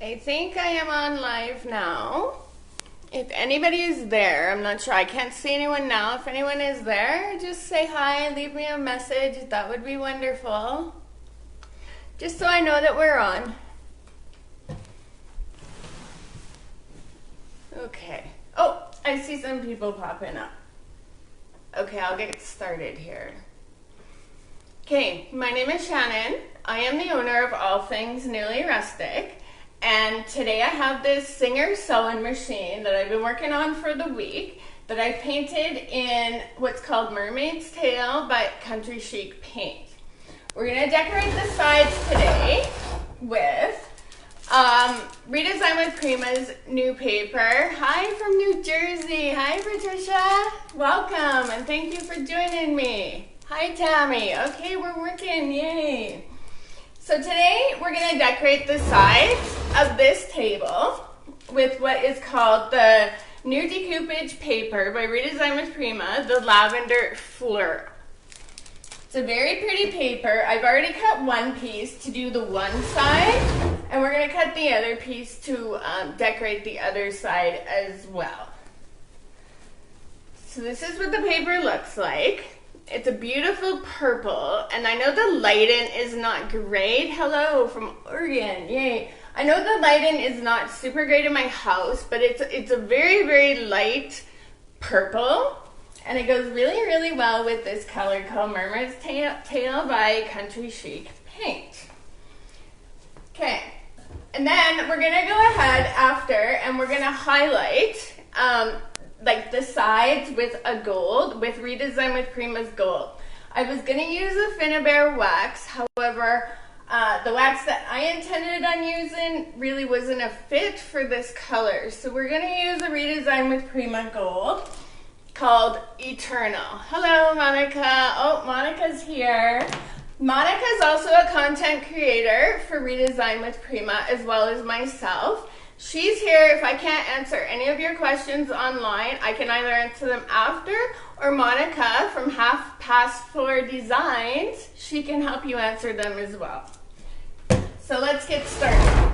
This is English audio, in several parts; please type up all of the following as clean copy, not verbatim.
I think I am on live now. If anybody is there, I'm not sure. I can't see anyone now. If anyone is there, just say hi, leave me a message. That would be wonderful. Just so I know that we're on. Okay. Oh, I see some people popping up. Okay, I'll get started here. Okay, my name is Shannon. I am the owner of All Things Newly Rustic. And today I have this Singer sewing machine that I've been working on for the week that I painted in what's called Mermaid's Tail by Country Chic Paint. We're going to decorate the sides today with Redesign with Prima's new paper. Hi from New Jersey. Hi Patricia. Welcome and thank you for joining me. Hi Tammy. Okay, we're working. Yay. So today we're going to decorate the sides of this table with what is called the new decoupage paper by Redesign with Prima, the Lavender Fleur. It's a very pretty paper. I've already cut one piece to do the one side, and we're going to cut the other piece to decorate the other side as well. So this is what the paper looks like. It's a beautiful purple, and I know the lighting is not great. Hello from Oregon, yay. I know the lighting is not super great in my house, but it's a very, very light purple, and it goes really, really well with this color called Mermaid's Tail by Country Chic Paint. Okay, and then we're gonna go ahead after, and we're gonna highlight like the sides with a gold, with Redesign with Prima's gold. I was going to use a Finnabair wax, however, the wax that I intended on using really wasn't a fit for this color. So we're going to use a Redesign with Prima gold called Eternal. Hello, Monica. Oh, Monica's here. Monica's also a content creator for Redesign with Prima as well as myself. She's here. If I can't answer any of your questions online, I can either answer them after, or Monica from Half Past Floor Designs, she can help you answer them as well. So let's get started.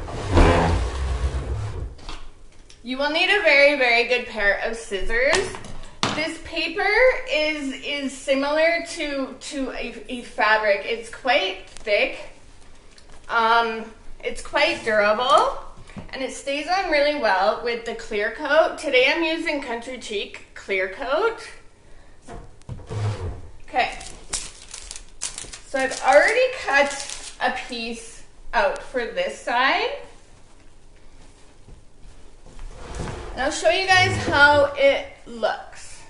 You will need a very, very good pair of scissors. This paper is similar to a fabric. It's quite thick. It's quite durable. And it stays on really well with the clear coat. Today I'm using Country Chic clear coat. Okay. So I've already cut a piece out for this side. And I'll show you guys how it looks.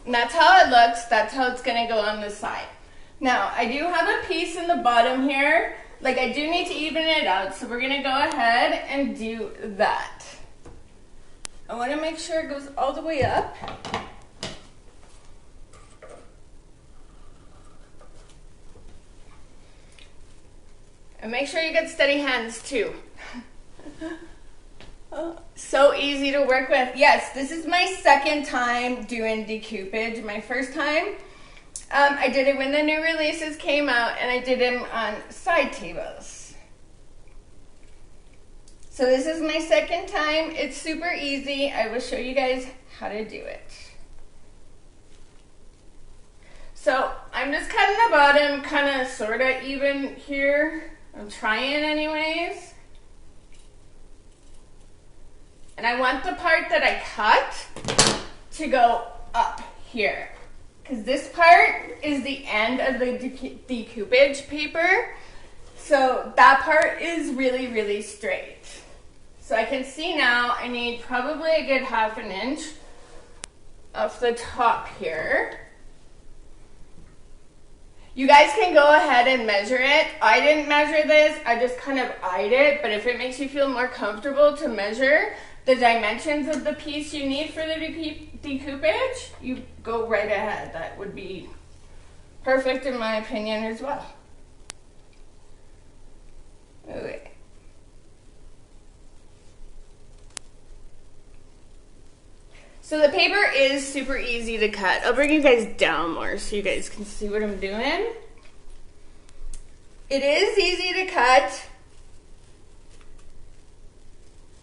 And that's how it looks. That's how it's going to go on the side. Now, I do have a piece in the bottom here, like I do need to even it out, so we're gonna go ahead and do that. I wanna make sure it goes all the way up. And make sure you get steady hands too. So easy to work with. Yes, this is my second time doing decoupage. My first time, I did it when the new releases came out, and I did them on side tables. So this is my second time. It's super easy. I will show you guys how to do it. So I'm just cutting the bottom kind of sort of even here. I'm trying anyways. And I want the part that I cut to go up here. Because this part is the end of the decoupage paper. So that part is really, really straight. So I can see now I need probably a good ½ an inch off the top here. You guys can go ahead and measure it. I didn't measure this, I just kind of eyed it, but if it makes you feel more comfortable to measure the dimensions of the piece you need for the decoupage, you go right ahead. That would be perfect in my opinion as well. Okay. So the paper is super easy to cut. I'll bring you guys down more so you guys can see what I'm doing. It is easy to cut,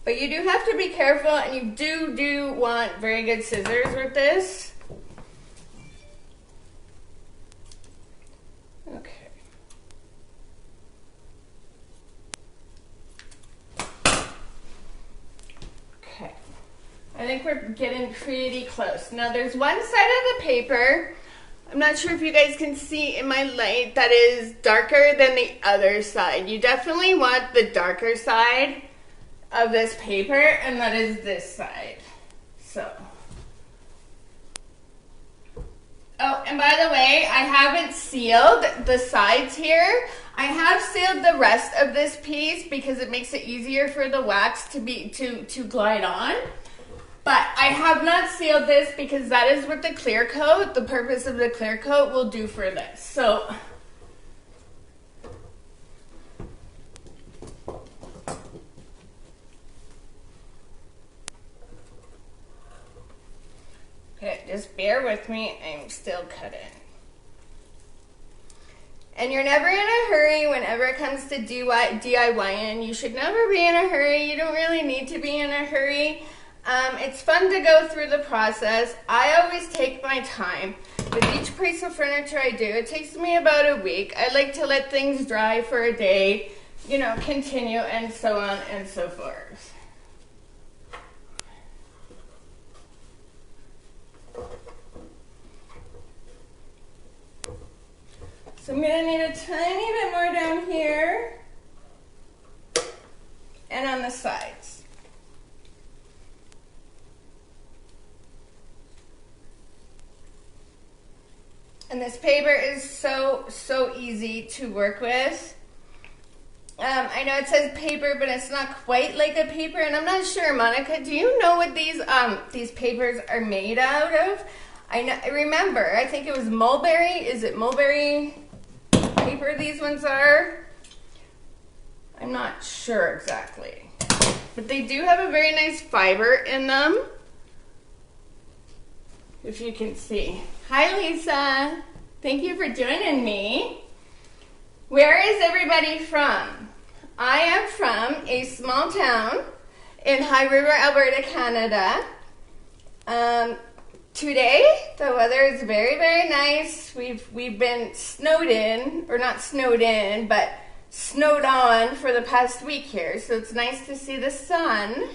but you do have to be careful, and you do want very good scissors with this. Okay. Okay. I think we're getting pretty close. Now there's one side of the paper, I'm not sure if you guys can see in my light, that is darker than the other side. You definitely want the darker side of this paper, and that is this side. So. Oh, and by the way, I haven't sealed the sides here. I have sealed the rest of this piece because it makes it easier for the wax to glide on. But I have not sealed this because that is what the clear coat, the purpose of the clear coat, will do for this. So, okay, just bear with me, I'm still cutting. And you're never in a hurry whenever it comes to DIYing. You should never be in a hurry. You don't really need to be in a hurry. It's fun to go through the process. I always take my time. With each piece of furniture I do, it takes me about a week. I like to let things dry for a day, you know, continue, and so on and so forth. So I'm gonna need a tiny bit more down here and on the sides. And this paper is so easy to work with. I know it says paper, but it's not quite like a paper, and I'm not sure, Monica, do you know what these papers are made out of? I remember, I think it was mulberry. Is it mulberry paper these ones are? I'm not sure exactly. But they do have a very nice fiber in them, if you can see. Hi, Lisa. Thank you for joining me. Where is everybody from? I am from a small town in High River, Alberta, Canada. Today, the weather is very, very nice. We've been snowed in, or not snowed in, but snowed on for the past week here. So it's nice to see the sun.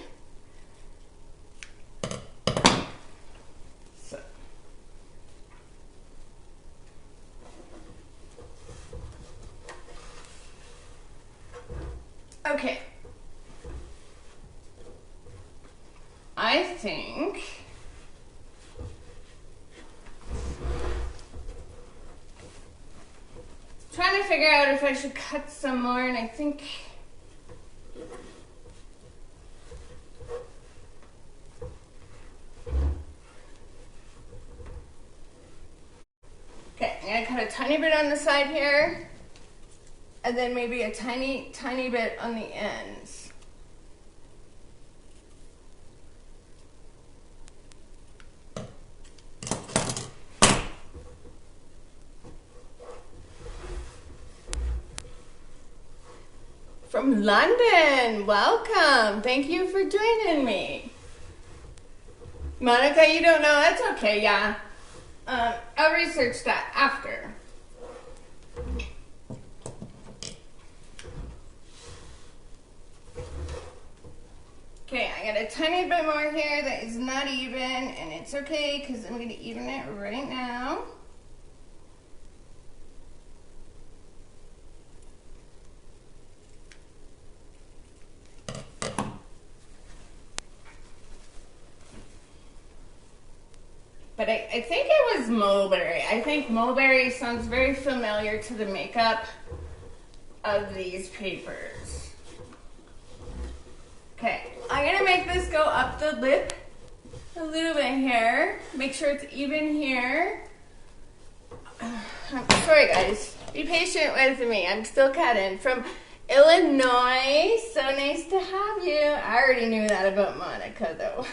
Okay, I think trying to figure out if I should cut some more, and I think okay, I'm gonna cut a tiny bit on the side here. And then maybe a tiny bit on the ends. From London, welcome. Thank you for joining me. Monica, you don't know? That's okay, yeah. I'll research that after. Okay, I got a tiny bit more here that is not even, and it's okay because I'm going to even it right now. But I think it was mulberry. I think mulberry sounds very familiar to the makeup of these papers. Okay, I'm gonna make this go up the lip a little bit here. Make sure it's even here. I'm sorry guys, be patient with me. I'm still cutting from Illinois. So nice to have you. I already knew that about Monica though.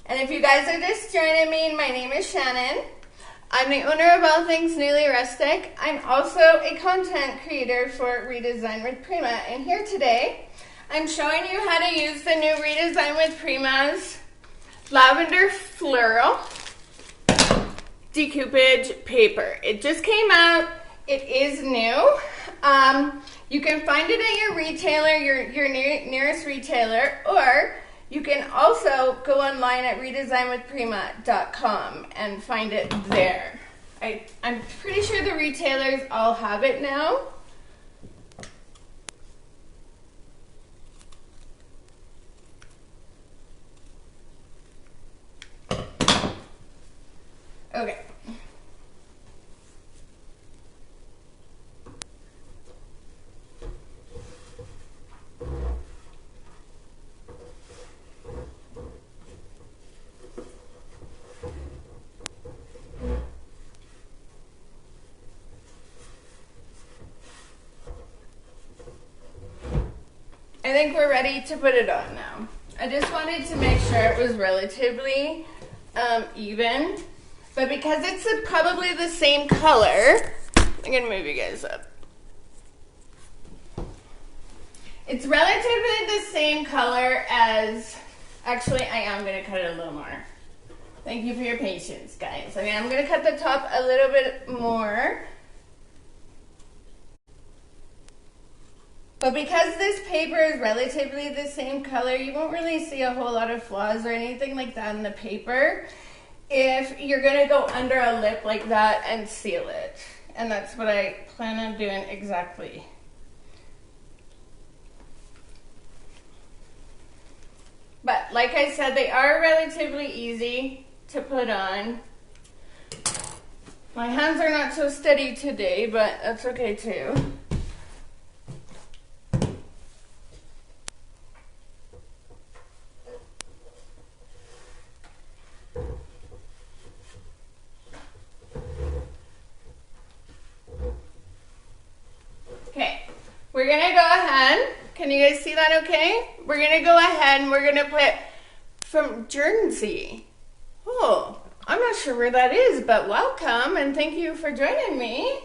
And if you guys are just joining me, my name is Shannon. I'm the owner of All Things Newly Rustic. I'm also a content creator for Redesign with Prima. And here today, I'm showing you how to use the new Redesign with Prima's Lavender Fleur decoupage paper. It just came out. It is new. You can find it at your retailer, your nearest retailer, or you can also go online at redesignwithprima.com and find it there. I'm pretty sure the retailers all have it now. Okay. I think we're ready to put it on now. I just wanted to make sure it was relatively even, but because it's probably the same color, I'm gonna move you guys up. It's relatively the same color as, actually I am gonna cut it a little more. Thank you for your patience, guys. I mean, I'm gonna cut the top a little bit more. But because this paper is relatively the same color, you won't really see a whole lot of flaws or anything like that in the paper if you're gonna go under a lip like that and seal it. And that's what I plan on doing exactly. But like I said, they are relatively easy to put on. My hands are not so steady today, but that's okay too. We're gonna go ahead, can you guys see that okay? We're gonna go ahead and we're gonna put from Jersey. Oh, I'm not sure where that is, but welcome and thank you for joining me.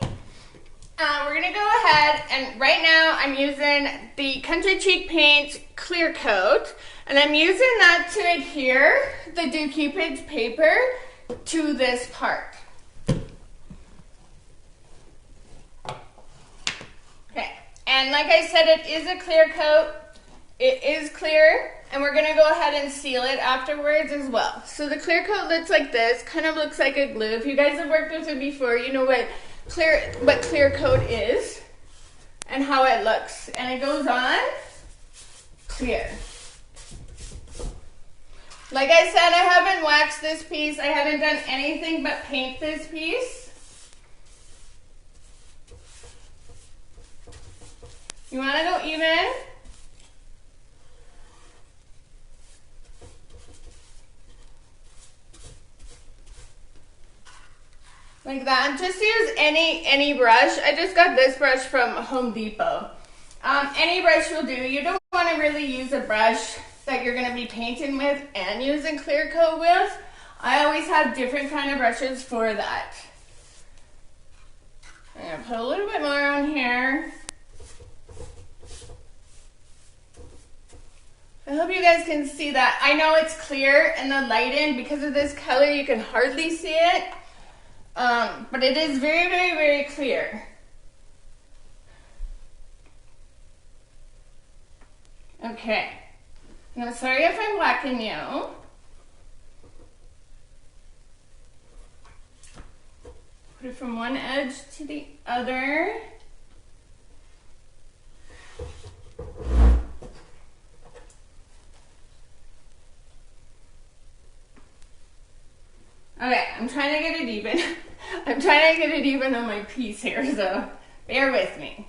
We're gonna go ahead and right now I'm using the Country Cheek Paint Clear Coat and I'm using that to adhere the decoupage paper to this part. And like I said, it is a clear coat. It is clear, and we're gonna go ahead and seal it afterwards as well. So the clear coat looks like this, kind of looks like a glue. If you guys have worked with it before, you know what clear coat is and how it looks. And it goes on clear. Like I said, I haven't waxed this piece. I haven't done anything but paint this piece. You want to go even? Like that. Just use any brush. I just got this brush from Home Depot. Any brush will do. You don't want to really use a brush that you're going to be painting with and using clear coat with. I always have different kind of brushes for that. I'm going to put a little bit more on here. I hope you guys can see that. I know it's clear in the light in because of this color you can hardly see it, but it is very, very, very clear. Okay, I'm sorry if I'm whacking you. Put it from one edge to the other. Okay, I'm trying to get it even. I'm trying to get it even on my piece here, so bear with me.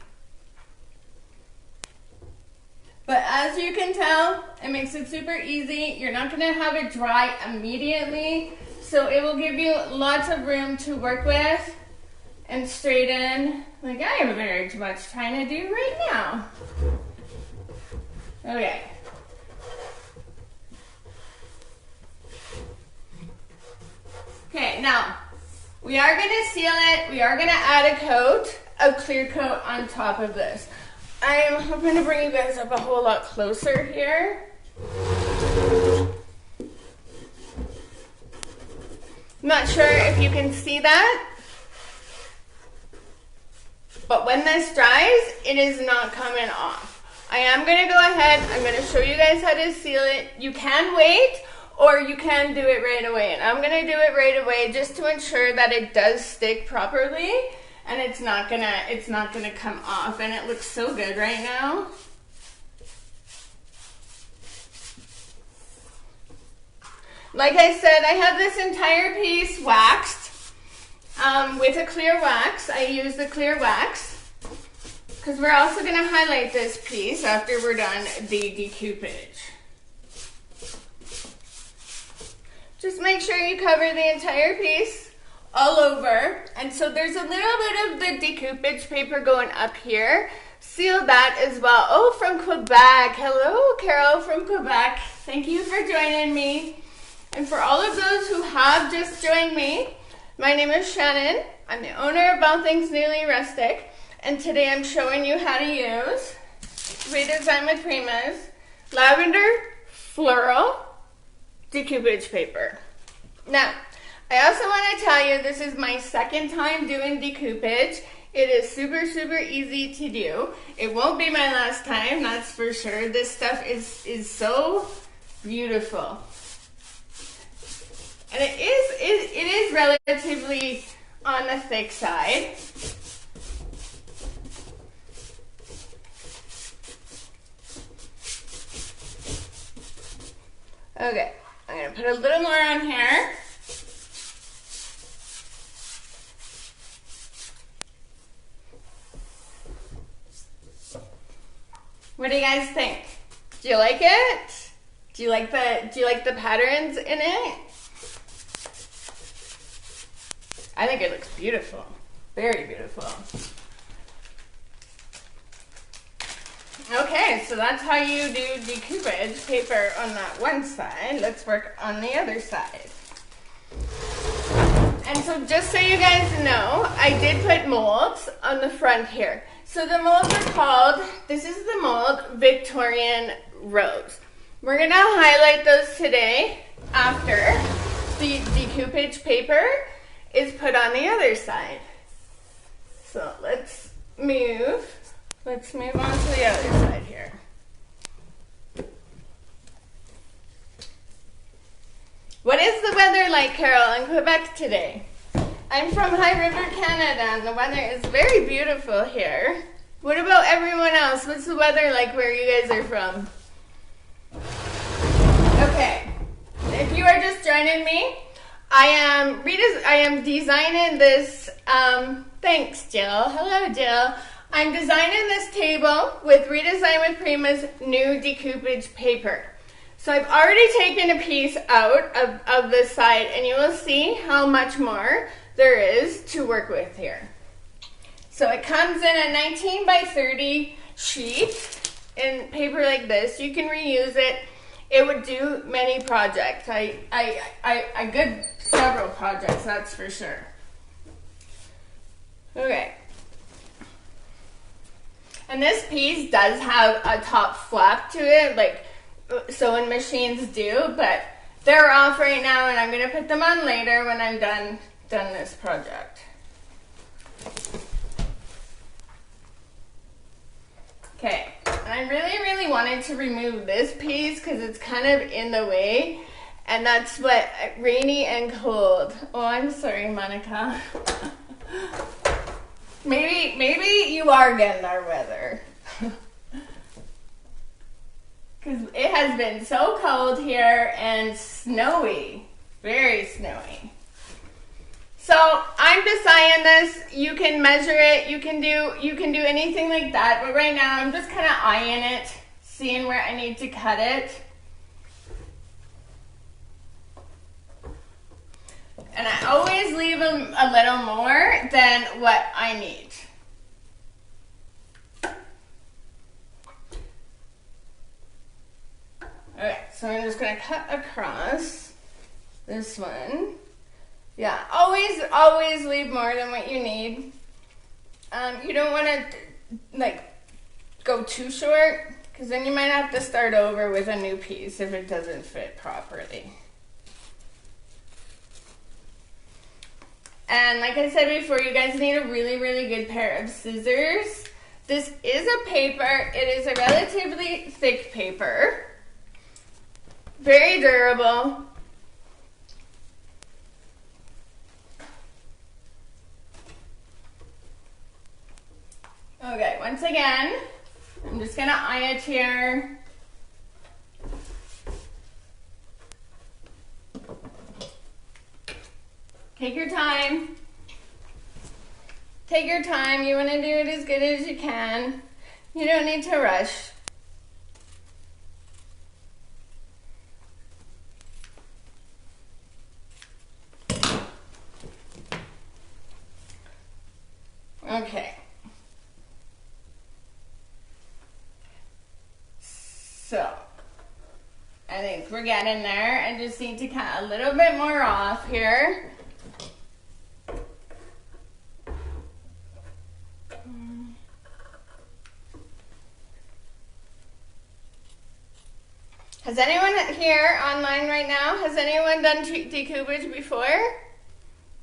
But as you can tell, it makes it super easy. You're not gonna have it dry immediately, so it will give you lots of room to work with and straighten, like I am very much trying to do right now. Okay. Okay, now, We are going to seal it. We are going to add a clear coat on top of this. I'm hoping to bring you guys up a whole lot closer here. Not sure if you can see that, but when this dries, it is not coming off. I am going to go ahead, I'm going to show you guys how to seal it. You can wait, or you can do it right away. And I'm going to do it right away just to ensure that it does stick properly and it's not gonna come off. And it looks so good right now. Like I said, I have this entire piece waxed with a clear wax. I use the clear wax because we're also going to highlight this piece after we're done the decoupage. Just make sure you cover the entire piece all over. And so there's a little bit of the decoupage paper going up here. Seal that as well. Oh, from Quebec. Hello, Carol from Quebec. Thank you for joining me. And for all of those who have just joined me, my name is Shannon. I'm the owner of All Things Newly Rustic, and today I'm showing you how to use Redesign with Prima's Lavender Floral decoupage paper. Now, I also want to tell you this is my second time doing decoupage. It is super, super easy to do. It won't be my last time, that's for sure. This stuff is so beautiful. And it is relatively on the thick side. Okay, I'm gonna put a little more on here. What do you guys think? Do you like it? Do you like the patterns in it? I think it looks beautiful. Very beautiful. Okay, so that's how you do decoupage paper on that one side. Let's work on the other side. And so just so you guys know, I did put molds on the front here. So the molds are called, this is the mold Victorian Rose. We're gonna highlight those today after the decoupage paper is put on the other side. So let's move on to the other side here. What is the weather like, Carol, in Quebec today? I'm from High River, Canada, and the weather is very beautiful here. What about everyone else? What's the weather like where you guys are from? Okay, if you are just joining me, I am designing this, thanks Jill, hello Jill. I'm designing this table with Redesign with Prima's new decoupage paper. So I've already taken a piece out of this side and you will see how much more there is to work with here. So it comes in a 19 by 30 sheet in paper like this. You can reuse it. It would do many projects. I did several projects, that's for sure. Okay. And this piece does have a top flap to it, like sewing machines do, but they're off right now and I'm gonna put them on later when I'm done this project. Okay, and I really wanted to remove this piece because it's kind of in the way, and that's what rainy and cold. Oh, I'm sorry, Monica. maybe you are getting our weather. Because it has been so cold here and snowy, very snowy. So I'm deciding this. You can measure it. You can do anything like that. But right now I'm just kind of eyeing it, seeing where I need to cut it. And I always leave a little more than what I need. Okay, so I'm just going to cut across this one. Yeah, always leave more than what you need. You don't want to like go too short, because then you might have to start over with a new piece if it doesn't fit properly. And like I said before, you guys need a really good pair of scissors. This is a paper. It is a relatively thick paper. Very durable. Okay, once again, I'm just gonna eye it here. Take your time. Take your time. You want to do it as good as you can. You don't need to rush. Okay. So, I think we're getting there. I just need to cut a little bit more off here. Has anyone here online right now, has anyone done decoupage before?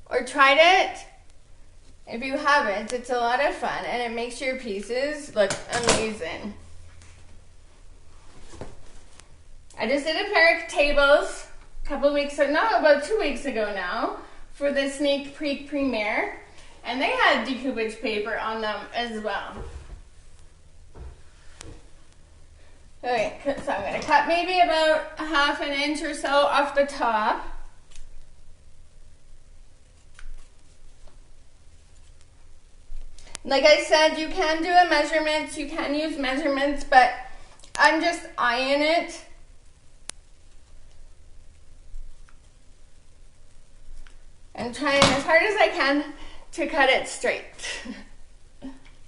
Or tried it? If you haven't, it's a lot of fun and it makes your pieces look amazing. I just did a pair of tables a couple weeks ago, no, about 2 weeks ago now, for the sneak peek premiere. And they had decoupage paper on them as well. Okay, so I'm going to cut maybe about 1/2 inch or so off the top. Like I said, you can do a measurement, you can use measurements, but I'm just eyeing it. I'm trying as hard as I can to cut it straight.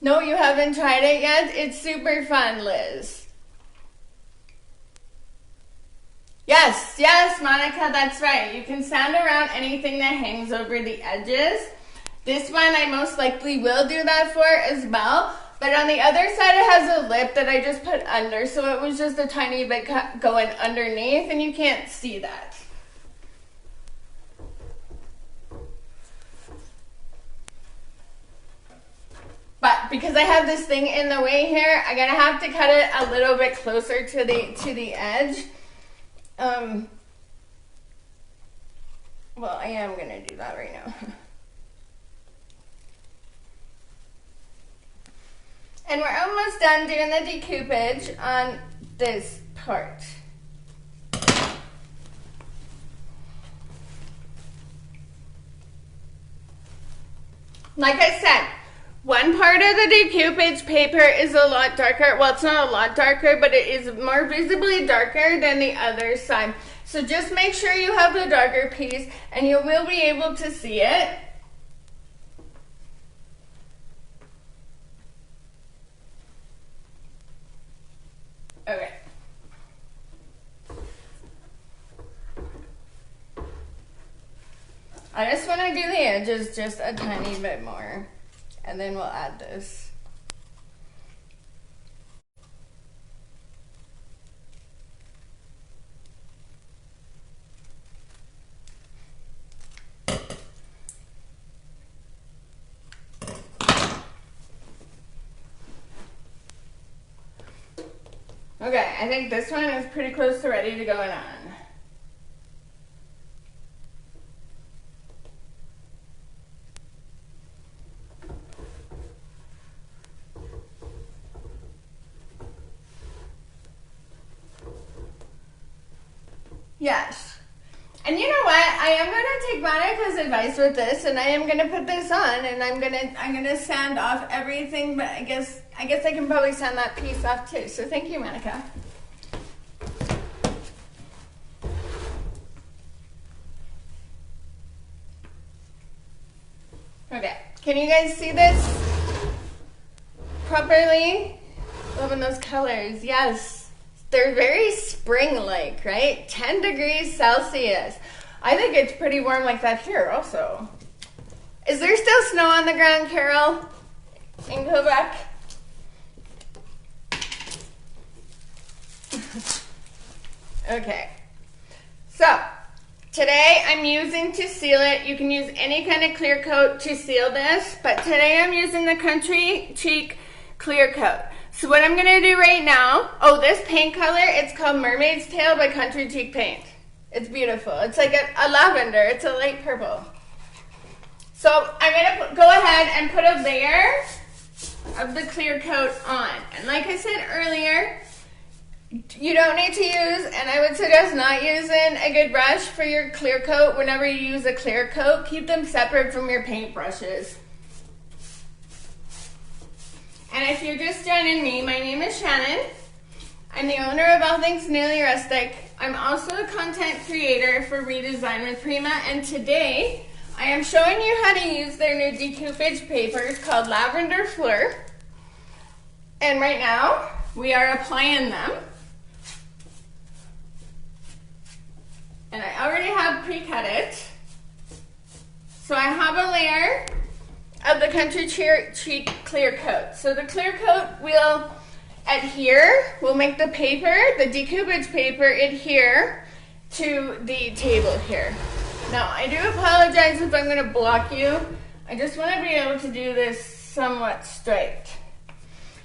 No, you haven't tried it yet? It's super fun, Liz. Yes, Monica, that's right. You can sand around anything that hangs over the edges. This one I most likely will do that for as well. But on the other side it has a lip that I just put under, so it was just a tiny bit going underneath and you can't see that. But because I have this thing in the way here, I'm gonna have to cut it a little bit closer to the edge. Well, I am gonna do that right now. And we're almost done doing the decoupage on this part. Like I said, one part of the decoupage paper is a lot darker. Well, it's not a lot darker, but it is more visibly darker than the other side. So just make sure you have the darker piece and you will be able to see it. Okay. I just want to do the edges just a tiny bit more. And then we'll add this. Okay, I think this one is pretty close to ready to go on. Yes. And you know what? I am going to take Monica's advice with this, and I am going to put this on, and I'm gonna sand off everything, but I guess I can probably sand that piece off too. So thank you, Monica. Okay, can you guys see this properly? Loving those colors, yes. They're very spring-like, right? 10 degrees Celsius. I think it's pretty warm like that here also. Is there still snow on the ground, Carol, in Quebec? Okay, so today I'm using to seal it. You can use any kind of clear coat to seal this, but today I'm using the Country Cheek clear coat. So what I'm gonna do right now, oh, this paint color, it's called Mermaid's Tail by Country Cheek Paint. It's beautiful. It's like a lavender, it's a light purple. So I'm gonna go ahead and put a layer of the clear coat on. And like I said earlier, you don't need to use, and I would suggest not using a good brush for your clear coat. Whenever you use a clear coat, keep them separate from your paint brushes. And if you're just joining me, my name is Shannon. I'm the owner of All Things Newly Rustic. I'm also a content creator for Redesign with Prima, and today I am showing you how to use their new decoupage papers called Lavender Fleur. And right now, we are applying them. And I already have pre-cut it. So I have a layer of the Country Cheek clear coat. So the clear coat will adhere, we'll make the paper, the decoupage paper, adhere to the table here. Now, I do apologize if I'm gonna block you. I just wanna be able to do this somewhat straight.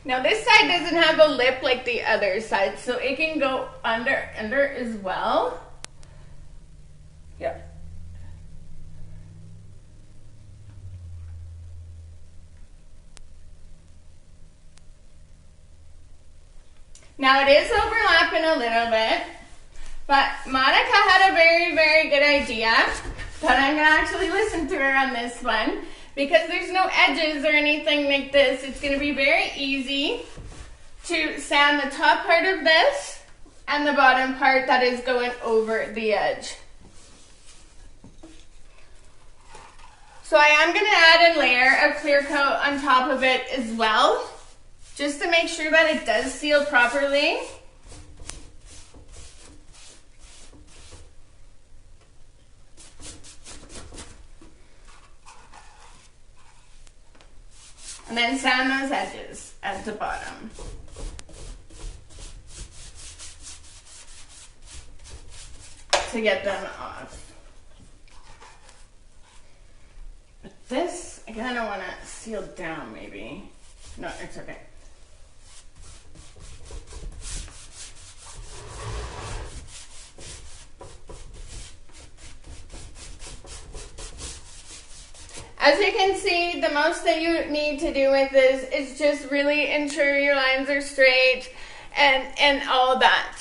Now, this side doesn't have a lip like the other side, so it can go under as well. Yep. Now it is overlapping a little bit, but Monica had a very, very good idea, but I'm gonna actually listen to her on this one because there's no edges or anything like this. It's gonna be very easy to sand the top part of this and the bottom part that is going over the edge. So I am going to add a layer of clear coat on top of it as well, just to make sure that it does seal properly. And then sand those edges at the bottom. To get them off. This, I kind of want to seal down maybe. No, it's okay. As you can see, the most that you need to do with this is just really ensure your lines are straight and all that.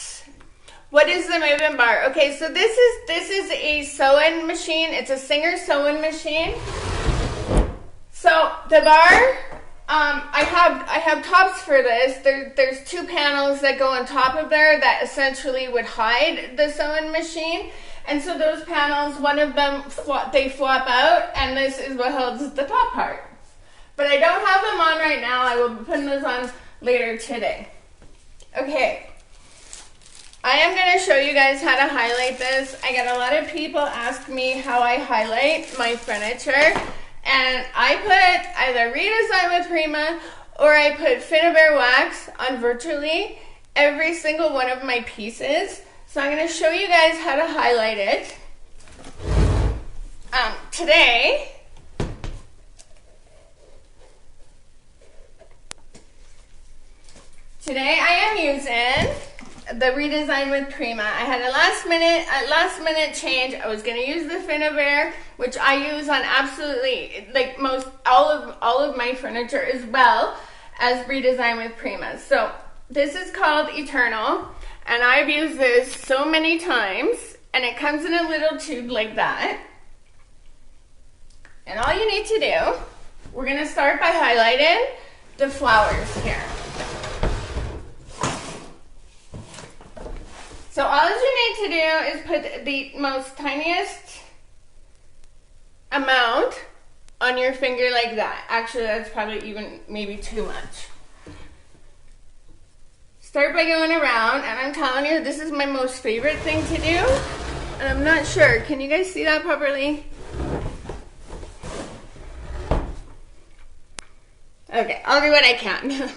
What is the moving bar? Okay, so this is a sewing machine. It's a Singer sewing machine. So the bar, I have tops for this. There's two panels that go on top of there that essentially would hide the sewing machine. And so those panels, one of them, they flop out, and this is what holds the top part. But I don't have them on right now. I will be putting those on later today. Okay. I am going to show you guys how to highlight this. I get a lot of people ask me how I highlight my furniture. And I put either Redesign with Prima or I put Finnabair wax on virtually every single one of my pieces. So I'm going to show you guys how to highlight it. Today I am using the Redesign with Prima. I had a last minute change. I was going to use the Finnabair, which I use on absolutely like all of my furniture, as well as Redesign with Prima. So this is called Eternal, and I've used this so many times, and it comes in a little tube like that. And all you need to do, we're going to start by highlighting the flowers here. So all you need to do is put the most tiniest amount on your finger like that. Actually, that's probably even maybe too much. Start by going around, and I'm telling you, this is my most favorite thing to do. And I'm not sure, can you guys see that properly? Okay, I'll do what I can.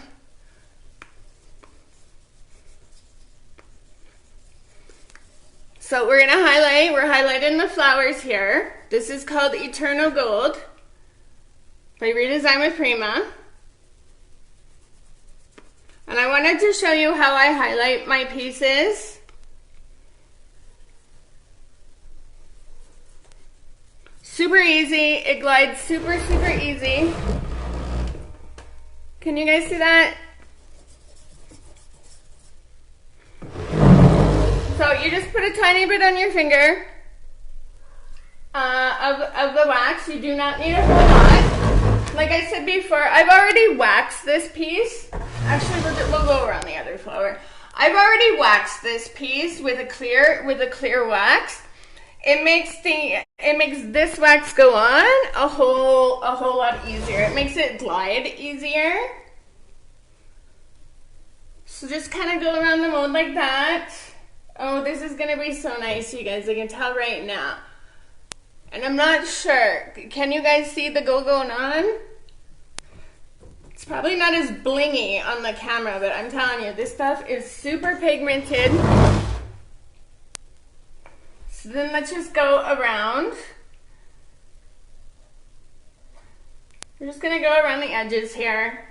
So we're gonna highlight, we're highlighting the flowers here. This is called Eternal Gold by Redesign with Prima. And I wanted to show you how I highlight my pieces. Super easy, it glides super easy. Can you guys see that? So you just put a tiny bit on your finger of the wax. You do not need a whole lot. Like I said before, I've already waxed this piece. Actually, we'll go around the other flower. I've already waxed this piece with a clear wax. It makes this wax go on a whole lot easier. It makes it glide easier. So just kind of go around the mold like that. Oh, this is gonna be so nice, you guys. I can tell right now. And I'm not sure. Can you guys see the gold going on? It's probably not as blingy on the camera, but I'm telling you, this stuff is super pigmented. So then let's just go around. We're just gonna go around the edges here.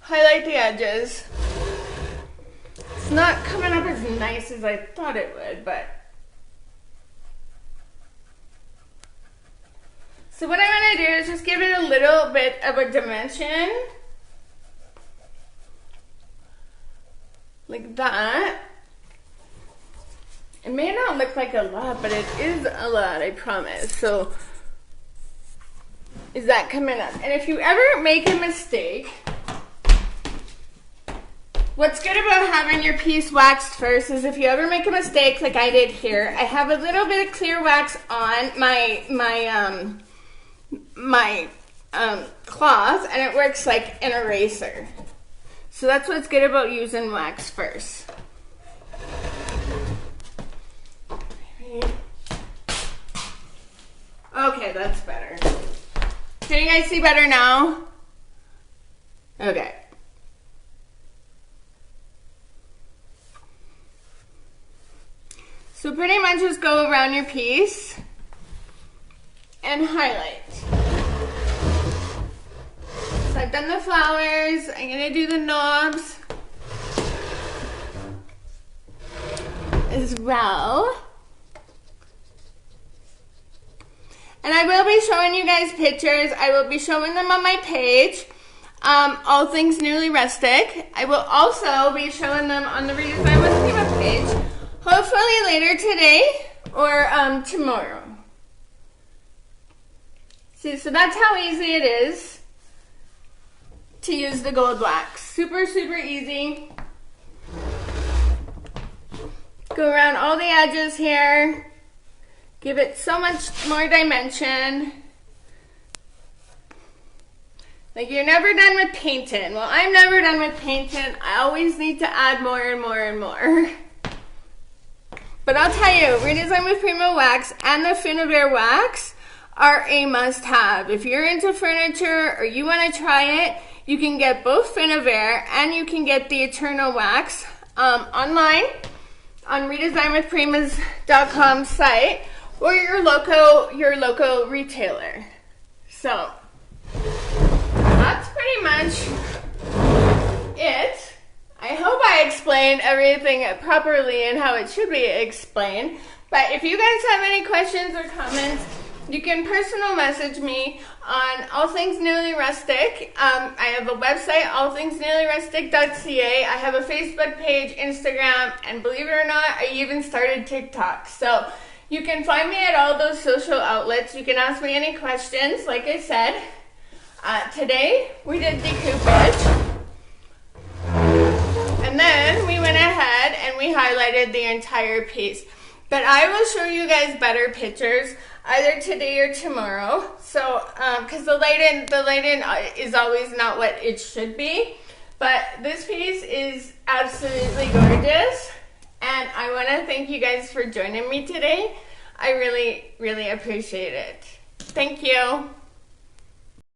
Highlight the edges. It's not coming up as nice as I thought it would, but. So what I'm gonna do is just give it a little bit of a dimension. Like that. It may not look like a lot, but it is a lot, I promise. So, is that coming up? And if you ever make a mistake, what's good about having your piece waxed first is if you ever make a mistake like I did here, I have a little bit of clear wax on my cloth, and it works like an eraser. So that's what's good about using wax first. Okay, that's better. Can you guys see better now? Okay. So pretty much just go around your piece and highlight. So I've done the flowers. I'm gonna do the knobs as well. And I will be showing you guys pictures. I will be showing them on my page, All Things Newly Rustic. I will also be showing them on the Redesign with Prima page, hopefully later today or tomorrow. See, so that's how easy it is to use the gold wax. Super easy. Go around all the edges here. Give it so much more dimension. Like, you're never done with painting. Well, I'm never done with painting. I always need to add more and more and more. But I'll tell you, Redesign with Prima wax and the Finavere wax are a must-have. If you're into furniture or you want to try it, you can get both Finavere and you can get the Eternal wax online on redesignwithprimas.com site, or your local retailer. So that's pretty much it. I hope I explained everything properly and how it should be explained. But if you guys have any questions or comments, you can personal message me on All Things Newly Rustic. I have a website, allthingsnewlyrustic.ca. I have a Facebook page, Instagram, and believe it or not, I even started TikTok. So you can find me at all those social outlets. You can ask me any questions, like I said. Today, we did decoupage. And then we went ahead and we highlighted the entire piece. But I will show you guys better pictures either today or tomorrow. So, because the lighting is always not what it should be. But this piece is absolutely gorgeous. And I want to thank you guys for joining me today. I really, really appreciate it. Thank you.